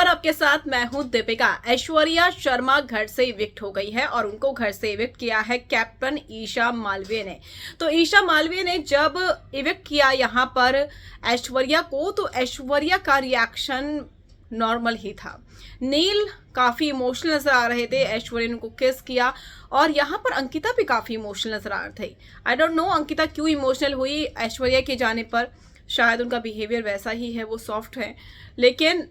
नमस्कार, आपके साथ मैं हूं दीपिका। ऐश्वर्या शर्मा घर से इविक्ट हो गई है और उनको घर से इविक्ट किया है कैप्टन ईशा मालवीय ने। तो ईशा मालवीय ने जब इविक्ट किया यहां पर ऐश्वर्या को, तो ऐश्वर्या का रिएक्शन नॉर्मल ही था। नील काफी इमोशनल नजर आ रहे थे, ऐश्वर्या ने उनको किस किया और यहाँ पर अंकिता भी काफी इमोशनल नजर आ रहे थे। आई डोंट नो अंकिता क्यों इमोशनल हुई ऐश्वर्या के जाने पर, शायद उनका बिहेवियर वैसा ही है, वो सॉफ्ट है। लेकिन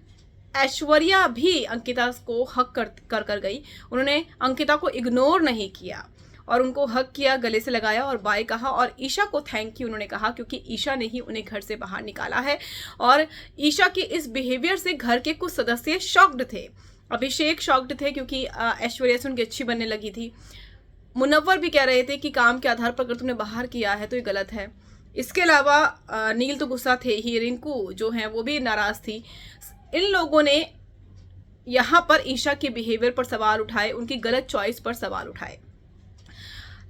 ऐश्वर्या भी अंकिता को हक कर गई। उन्होंने अंकिता को इग्नोर नहीं किया और उनको हक किया, गले से लगाया और बाय कहा और ईशा को थैंक यू उन्होंने कहा, क्योंकि ईशा ने ही उन्हें घर से बाहर निकाला है। और ईशा के इस बिहेवियर से घर के कुछ सदस्य शॉक्ड थे। अभिषेक शॉक्ड थे क्योंकि ऐश्वर्या से उनकी अच्छी बनने लगी थी। मुनव्वर भी कह रहे थे कि काम के आधार पर अगर तुमने बाहर किया है तो ये गलत है। इसके अलावा नील तो गुस्सा थे ही, रिंकू जो है वो भी नाराज थी। इन लोगों ने यहाँ पर ईशा के बिहेवियर पर सवाल उठाए, उनकी गलत चॉइस पर सवाल उठाए।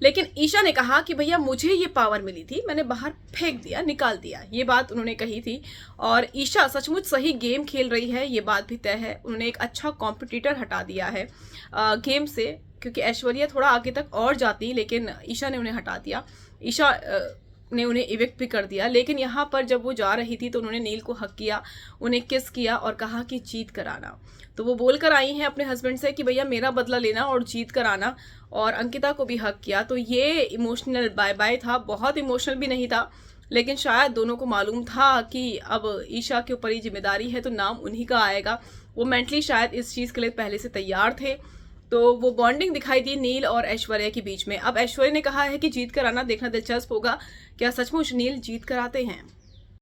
लेकिन ईशा ने कहा कि भैया मुझे ये पावर मिली थी, मैंने बाहर फेंक दिया, निकाल दिया, ये बात उन्होंने कही थी। और ईशा सचमुच सही गेम खेल रही है, ये बात भी तय है। उन्होंने एक अच्छा कॉम्पिटिटर हटा दिया है गेम से, क्योंकि ऐश्वर्या थोड़ा आगे तक और जाती, लेकिन ईशा ने उन्हें हटा दिया। ईशा ने उन्हें इविक्ट भी कर दिया। लेकिन यहाँ पर जब वो जा रही थी तो उन्होंने नील को हक किया, उन्हें किस किया और कहा कि जीत कर आना। तो वो बोल कर आई हैं अपने हस्बैंड से कि भैया मेरा बदला लेना और जीत कर आना, और अंकिता को भी हक किया। तो ये इमोशनल बाय बाय था, बहुत इमोशनल भी नहीं था, लेकिन शायद दोनों को मालूम था कि अब ईशा के ऊपर ही जिम्मेदारी है तो नाम उन्हीं का आएगा। वो मेंटली शायद इस चीज़ के लिए पहले से तैयार थे। तो वो बॉन्डिंग दिखाई दी नील और ऐश्वर्या के बीच में। अब ऐश्वर्या ने कहा है कि जीत कर आना, देखना दिलचस्प होगा क्या सचमुच नील जीत कर आते हैं।